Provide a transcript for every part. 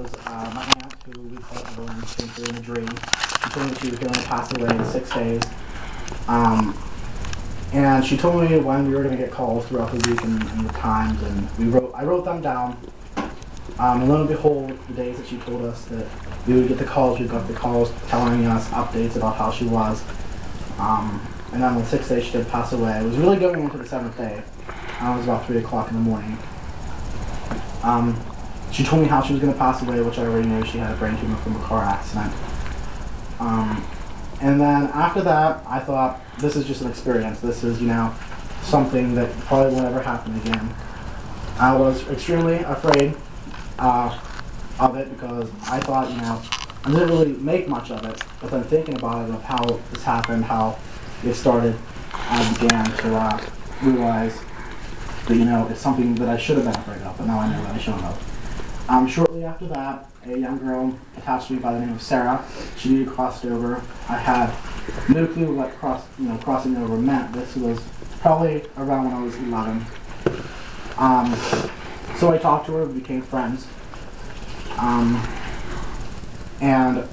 was my aunt, who we call Evelyn, came through in a dream. She told me she was going to pass away in 6 days. And she told me when we were going to get calls throughout the week and the times, and I wrote them down. And lo and behold, the days that she told us that we would get the calls, we got the calls telling us updates about how she was. And then on the 6th day she did pass away. It was really going into the 7th day. It was about 3 o'clock in the morning. She told me how she was going to pass away, which I already knew. She had a brain tumor from a car accident. And then after that, I thought, this is just an experience. This is, something that probably won't ever happen again. I was extremely afraid of it because I thought, I didn't really make much of it. But then thinking about it, of how this happened, how it started, I began to realize that, it's something that I should have been afraid of, but now I know that I shouldn't have. Shortly after that, a young girl attached to me by the name of Sarah. She crossed over. I had no clue what crossing over meant. This was probably around when I was 11. So I talked to her, we became friends. And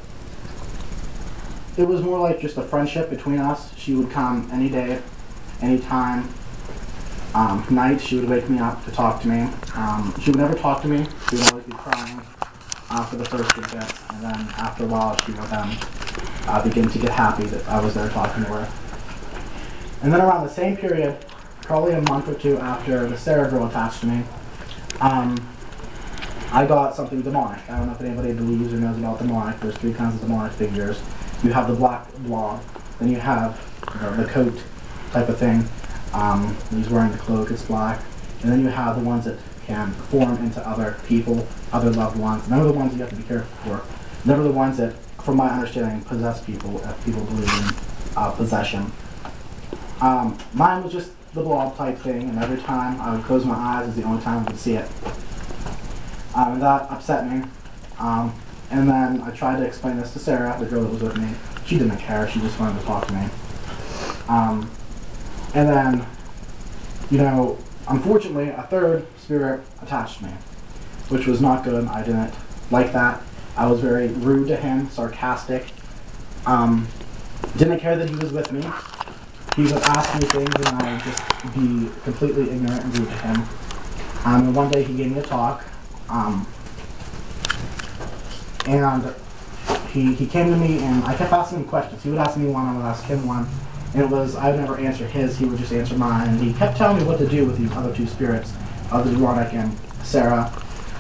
it was more like just a friendship between us. She would come any day, anytime. Nights, she would wake me up to talk to me. She would never talk to me. She would always be crying for the first good bit, and then after a while she would begin to get happy that I was there talking to her. And then around the same period, probably a month or two after the Sarah girl attached to me, I got something demonic. I don't know if anybody believes or knows about demonic. There's 3 kinds of demonic figures. You have the black blob, then you have the coat type of thing. He's wearing the cloak, it's black. And then you have the ones that can form into other people, other loved ones. And they're the ones you have to be careful for. They're the ones that, from my understanding, possess people, if people believe in possession. Mine was just the blob type thing, and every time I would close my eyes, it was the only time I would see it. And that upset me. And then I tried to explain this to Sarah, the girl that was with me. She didn't care, she just wanted to talk to me. And then, unfortunately, a 3rd spirit attached me, which was not good. I didn't like that. I was very rude to him, sarcastic. Didn't care that he was with me. He would ask me things and I would just be completely ignorant and rude to him. And one day he gave me a talk, and he came to me and I kept asking him questions. He would ask me one, I would ask him one. And it was, I would never answer his, he would just answer mine. And he kept telling me what to do with these other 2 spirits, the demonic and Sarah.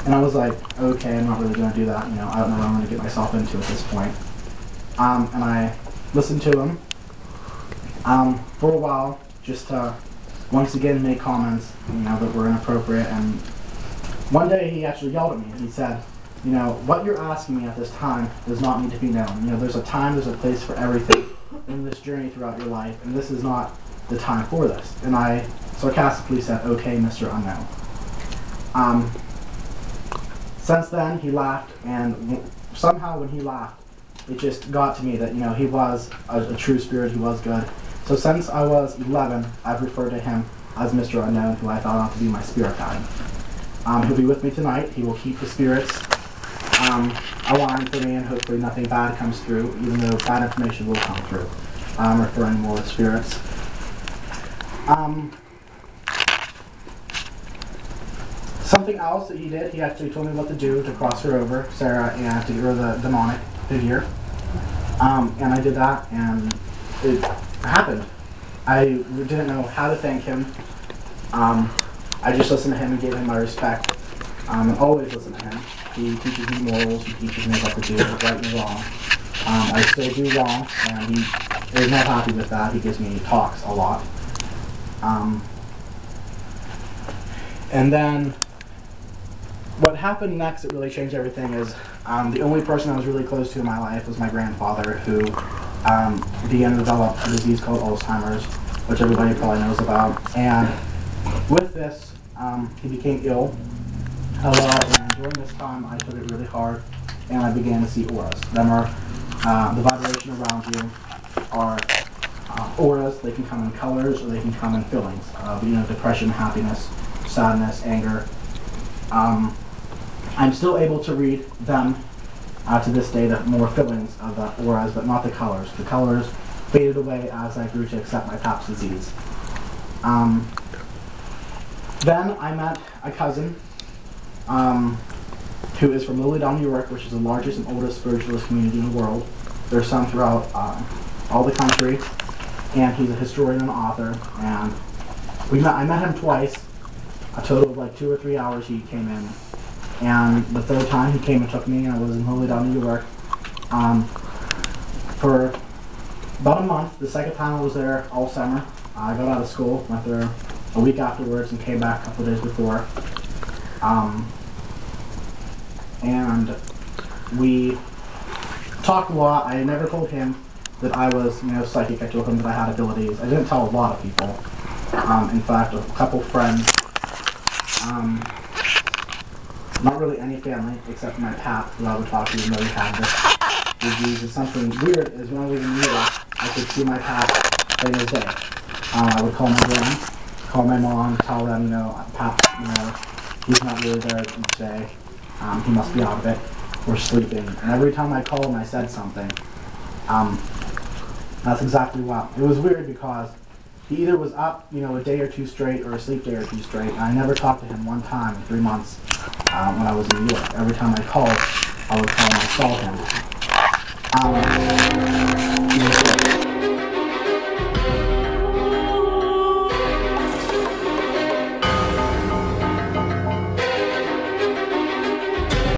And I was like, okay, I'm not really going to do that. I don't know what I'm going to get myself into at this point. And I listened to him for a while, just to once again make comments, that were inappropriate. And one day he actually yelled at me and he said, what you're asking me at this time does not need to be known. There's a time, there's a place for everything in this journey throughout your life, and this is not the time for this. And I sarcastically said, okay, Mr. Unknown. Since then, he laughed, and somehow when he laughed, it just got to me that, he was a true spirit, he was good. So since I was 11, I've referred to him as Mr. Unknown, who I thought ought to be my spirit guide. He'll be with me tonight. He will keep the spirits aligned for me, and hopefully nothing bad comes through, even though bad information will come through. I'm referring more to spirits. Something else that he did, he actually told me what to do to cross her over, Sarah, and to get rid of the demonic figure. And I did that, and it happened. I didn't know how to thank him. I just listened to him and gave him my respect. And always listen to him. He teaches me morals, he teaches me what to do, right and wrong. I still do wrong, and he is not happy with that. He gives me talks a lot. And then, what happened next that really changed everything is the only person I was really close to in my life was my grandfather, who began to develop a disease called Alzheimer's, which everybody probably knows about. And with this, he became ill a lot, and during this time I took it really hard, and I began to see auras. Them are the vibration around you are auras. They can come in colors or they can come in feelings. Depression, happiness, sadness, anger. I'm still able to read them to this day, the more fillings of the auras, but not the colors. The colors faded away as I grew to accept my PAP's disease. Then I met a cousin who is from Lilydale, New York, which is the largest and oldest spiritualist community in the world. There's some throughout all the country, and he's a historian and author. And I met him twice, a total of like 2 or 3 hours he came in. And the third time he came and took me, I was in Lilydale, New York, for about a month. The second time I was there all summer. I got out of school, went there a week afterwards, and came back a couple of days before. And we talked a lot. I never told him that I was, psychic. I told him that I had abilities. I didn't tell a lot of people. In fact, a couple friends. Not really any family, except for my pap, who I would talk to even though he had this disease. And something weird is when I was in New York, I could see my pap plain as day. I would call my grand, call my mom, tell them, Pap, he's not really there each day. He must be out of it, or sleeping. And every time I called him, I said something. That's exactly why. It was weird because he either was up, a day or two straight, or asleep a day or two straight. And I never talked to him one time in 3 months when I was in New York. Every time I called, I would call him and saw him.